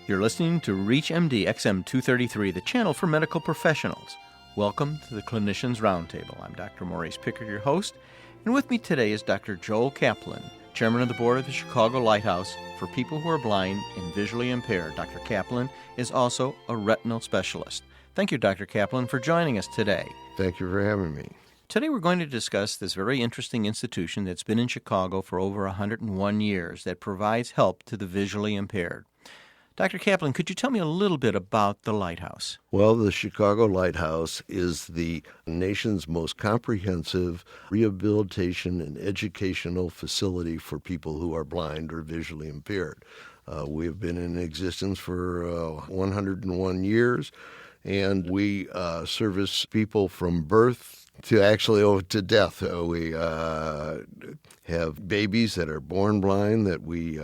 You're listening to ReachMD XM 233, the channel for medical professionals. Welcome to the Clinicians Roundtable. I'm Dr. Maurice Pickard, your host, and with me today is Dr. Joel Kaplan, Chairman of the Board of the Chicago Lighthouse for people who are blind and visually impaired. Dr. Kaplan is also a retinal specialist. Thank you, Dr. Kaplan, for joining us today. Thank you for having me. Today we're going to discuss this very interesting institution that's been in Chicago for over 101 years that provides help to the visually impaired. Dr. Kaplan, could you tell me a little bit about the Lighthouse? Well, the Chicago Lighthouse is the nation's most comprehensive rehabilitation and educational facility for people who are blind or visually impaired. We have been in existence for 101 years, and we service people from birth to death. We have babies that are born blind that we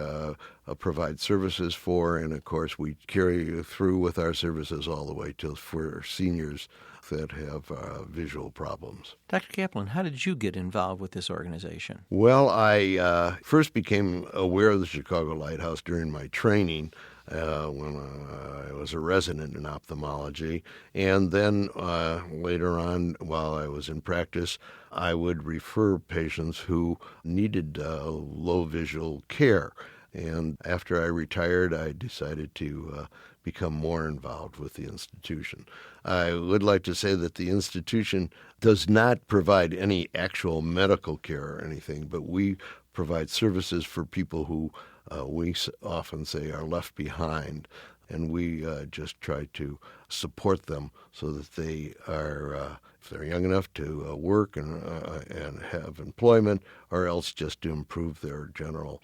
provide services for, and of course we carry through with our services all the way to for seniors that have visual problems. Dr. Kaplan, how did you get involved with this organization? Well, I first became aware of the Chicago Lighthouse during my training when I was a resident in ophthalmology, and then later on, while I was in practice, I would refer patients who needed low visual care. And after I retired, I decided to become more involved with the institution. I would like to say that the institution does not provide any actual medical care or anything, but we provide services for people who we often say are left behind, and we just try to support them so that they are, if they're young enough to work and have employment, or else just to improve their general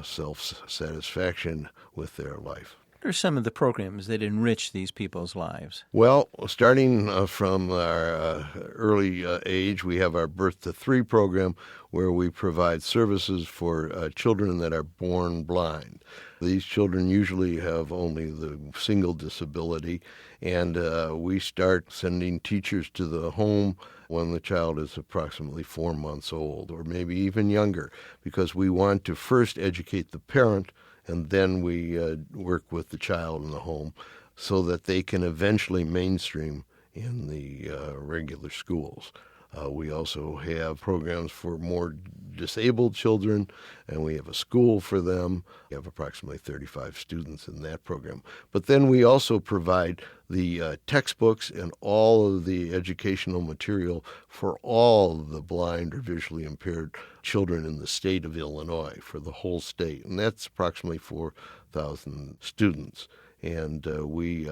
self-satisfaction with their life. What are some of the programs that enrich these people's lives? Well, starting from our early age, we have our Birth to 3 program where we provide services for children that are born blind. These children usually have only the single disability, and we start sending teachers to the home when the child is approximately 4 months old, or maybe even younger, because we want to first educate the parent, and then we work with the child in the home so that they can eventually mainstream in the regular schools. We also have programs for more disabled children, and we have a school for them. We have approximately 35 students in that program. But then we also provide the textbooks and all of the educational material for all the blind or visually impaired children in the state of Illinois, for the whole state. And that's approximately 4,000 students. And we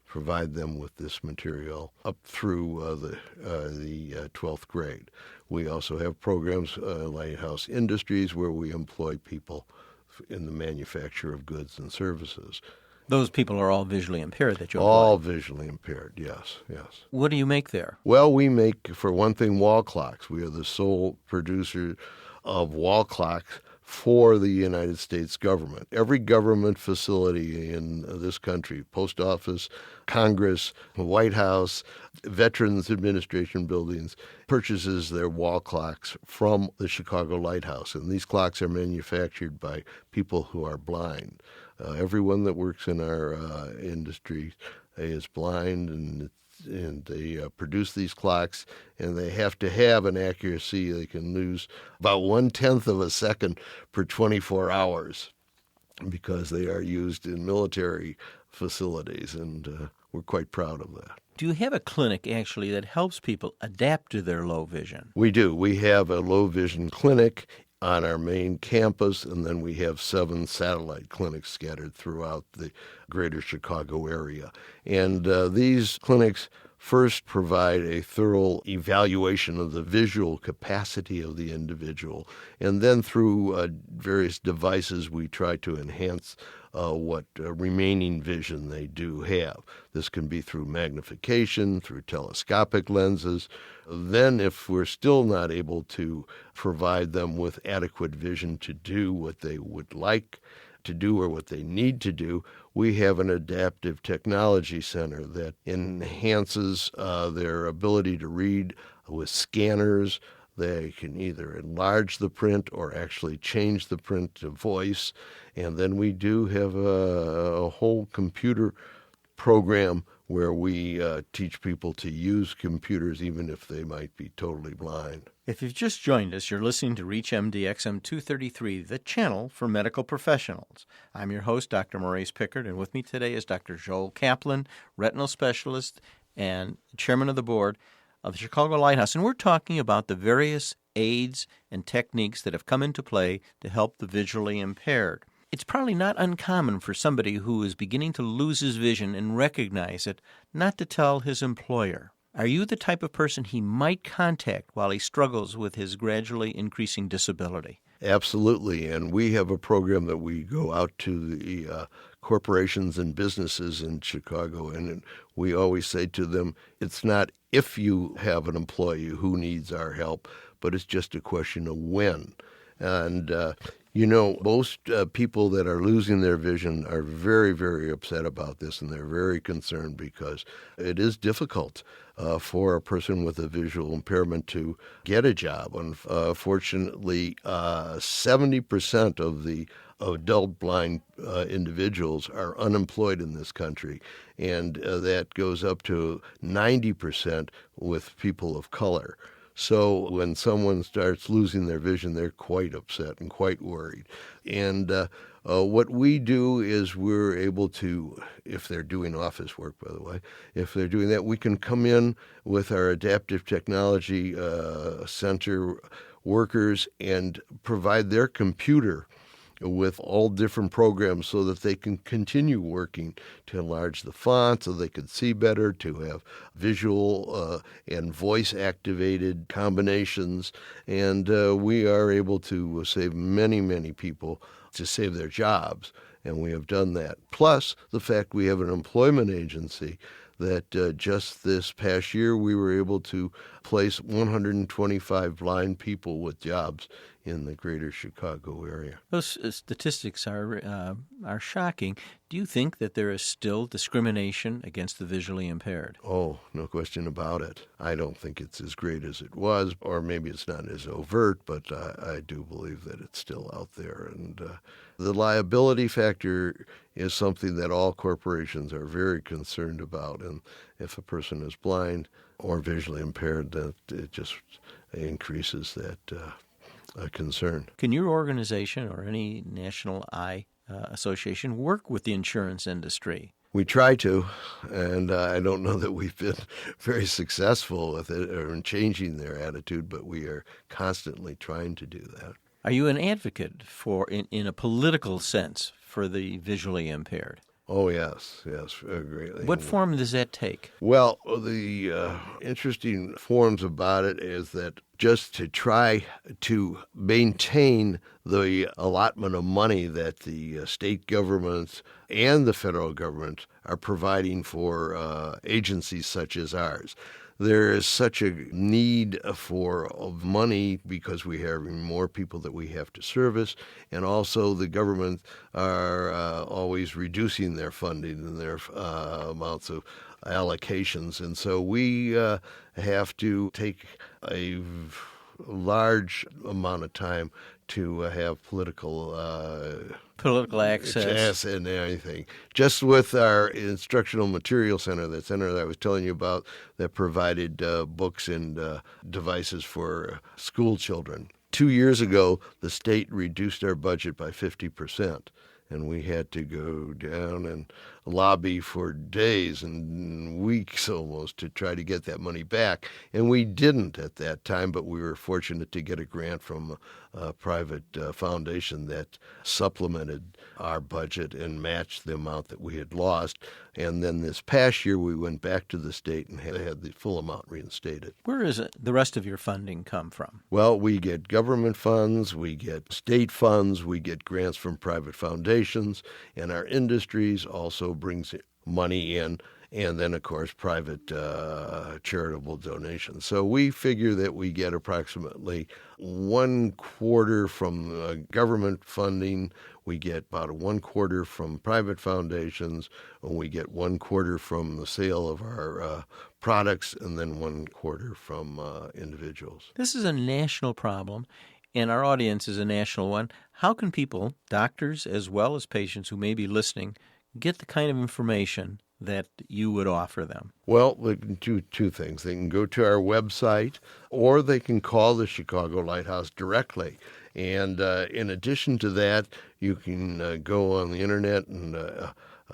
provide them with this material up through the 12th grade. We also have programs, Lighthouse Industries, where we employ people in the manufacture of goods and services. Those people are all visually impaired that you employ? All visually impaired, yes. What do you make there? Well, we make, for one thing, wall clocks. We are the sole producer of wall clocks for the United States government. Every government facility in this country, post office, Congress, White House, Veterans Administration buildings, purchases their wall clocks from the Chicago Lighthouse. And these clocks are manufactured by people who are blind. Everyone that works in our industry is blind, and they produce these clocks, and they have to have an accuracy. They can lose about 1/10 of a second per 24 hours because they are used in military facilities, and we're quite proud of that. Do you have a clinic, actually, that helps people adapt to their low vision? We do. We have a low vision clinic on our main campus, and then we have 7 satellite clinics scattered throughout the greater Chicago area. And these clinics first provide a thorough evaluation of the visual capacity of the individual, and then through various devices we try to enhance what remaining vision they do have. This can be through magnification, through telescopic lenses. Then if we're still not able to provide them with adequate vision to do what they would like to do or what they need to do, we have an adaptive technology center that enhances their ability to read with scanners. They can either enlarge the print or actually change the print to voice, And then we do have a whole computer program where we teach people to use computers even if they might be totally blind. If you've just joined us, you're listening to ReachMD XM 233, the channel for medical professionals. I'm your host, Dr. Maurice Pickard, and with me today is Dr. Joel Kaplan, retinal specialist and chairman of the board of the Chicago Lighthouse. And we're talking about the various aids and techniques that have come into play to help the visually impaired. It's probably not uncommon for somebody who is beginning to lose his vision and recognize it not to tell his employer. Are you the type of person he might contact while he struggles with his gradually increasing disability? Absolutely, and we have a program that we go out to the corporations and businesses in Chicago, and we always say to them, it's not if you have an employee who needs our help, but it's just a question of when. And most people that are losing their vision are very, very upset about this, and they're very concerned because it is difficult for a person with a visual impairment to get a job. Unfortunately, 70% of the adult blind individuals are unemployed in this country, and that goes up to 90% with people of color. So when someone starts losing their vision, they're quite upset and quite worried. And what we do is we're able to, if they're doing office work, by the way, if they're doing that, we can come in with our adaptive technology center workers and provide their computer with all different programs so that they can continue working to enlarge the font so they can see better, to have visual and voice-activated combinations. And we are able to save many, many people to save their jobs, and we have done that. Plus, the fact we have an employment agency that just this past year we were able to place 125 blind people with jobs in the greater Chicago area. Those statistics are shocking. Do you think that there is still discrimination against the visually impaired? Oh, no question about it. I don't think it's as great as it was, or maybe it's not as overt, but I do believe that it's still out there. And the liability factor is something that all corporations are very concerned about. And if a person is blind or visually impaired, that it just increases that concern. Can your organization or any national eye association work with the insurance industry? We try to, and I don't know that we've been very successful with it or in changing their attitude, but we are constantly trying to do that. Are you an advocate for, in a political sense, for the visually impaired? Oh, yes, greatly. What form does that take? Well, the interesting forms about it is that just to try to maintain the allotment of money that the state governments and the federal government are providing for agencies such as ours. There is such a need for money because we have more people that we have to service, and also the government are always reducing their funding and their amounts of allocations. And so we have to take a large amount of time to have political access and everything. Just with our instructional material center, that center that I was telling you about that provided books and devices for school children. 2 years ago, the state reduced our budget by 50%. And we had to go down and lobby for days and weeks almost to try to get that money back. And we didn't at that time, but we were fortunate to get a grant from a private foundation that supplemented our budget and matched the amount that we had lost. And then this past year, we went back to the state and had the full amount reinstated. Where is it the rest of your funding come from? Well, we get government funds, we get state funds, we get grants from private foundations, and our industries also brings money in, and then, of course, private charitable donations. So we figure that we get approximately 1/4 from government funding, we get about 1/4 from private foundations, and we get 1/4 from the sale of our products, and then 1/4 from individuals. This is a national problem, and our audience is a national one, how can people, doctors as well as patients who may be listening, get the kind of information that you would offer them? Well, they can do two things. They can go to our website, or they can call the Chicago Lighthouse directly. And in addition to that, you can go on the internet and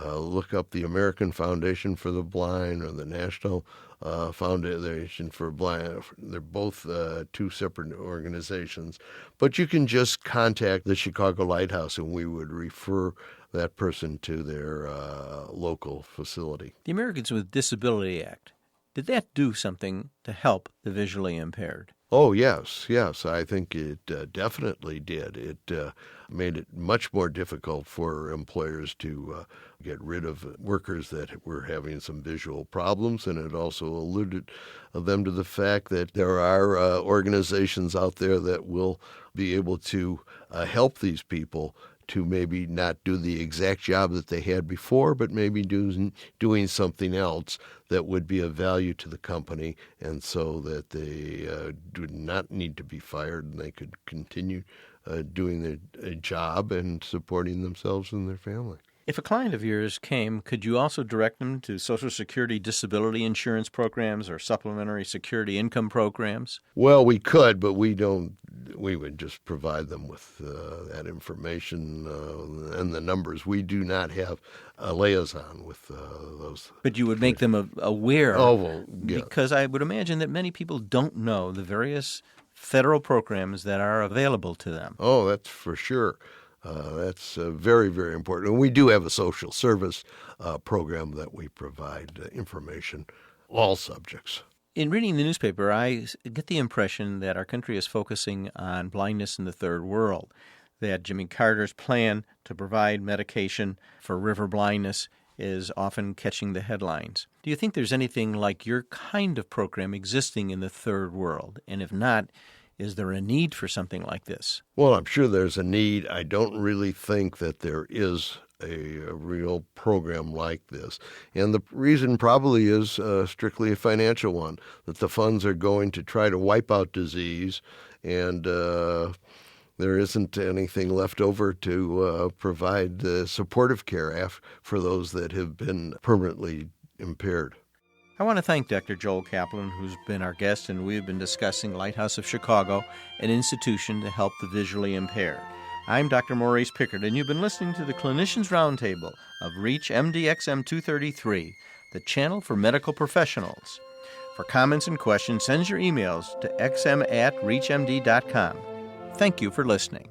look up the American Foundation for the Blind or the National Foundation for Blind. They're both two separate organizations. But you can just contact the Chicago Lighthouse, and we would refer that person to their local facility. The Americans with Disability Act, did that do something to help the visually impaired? Oh, yes. I think it definitely did. It made it much more difficult for employers to get rid of workers that were having some visual problems, and it also alluded them to the fact that there are organizations out there that will be able to help these people to maybe not do the exact job that they had before, but maybe doing something else that would be of value to the company, and so that they do not need to be fired and they could continue doing their job and supporting themselves and their family. If a client of yours came, could you also direct them to Social Security disability insurance programs or supplementary security income programs? Well, we could, but we don't. We would just provide them with that information and the numbers. We do not have a liaison with those. But you would make them aware. Oh, well, yeah. Because I would imagine that many people don't know the various federal programs that are available to them. Oh, that's for sure. That's very, very important. And we do have a social service program that we provide information, all subjects. In reading the newspaper, I get the impression that our country is focusing on blindness in the third world, that Jimmy Carter's plan to provide medication for river blindness is often catching the headlines. Do you think there's anything like your kind of program existing in the third world? And if not, is there a need for something like this? Well, I'm sure there's a need. I don't really think that there is a real program like this. And the reason probably is strictly a financial one, that the funds are going to try to wipe out disease, and there isn't anything left over to provide supportive care for those that have been permanently impaired. I want to thank Dr. Joel Kaplan, who's been our guest, and we've been discussing Lighthouse of Chicago, an institution to help the visually impaired. I'm Dr. Maurice Pickard, and you've been listening to the Clinicians Roundtable of REACH MD-XM 233, the channel for medical professionals. For comments and questions, send your emails to xm@reachmd.com. Thank you for listening.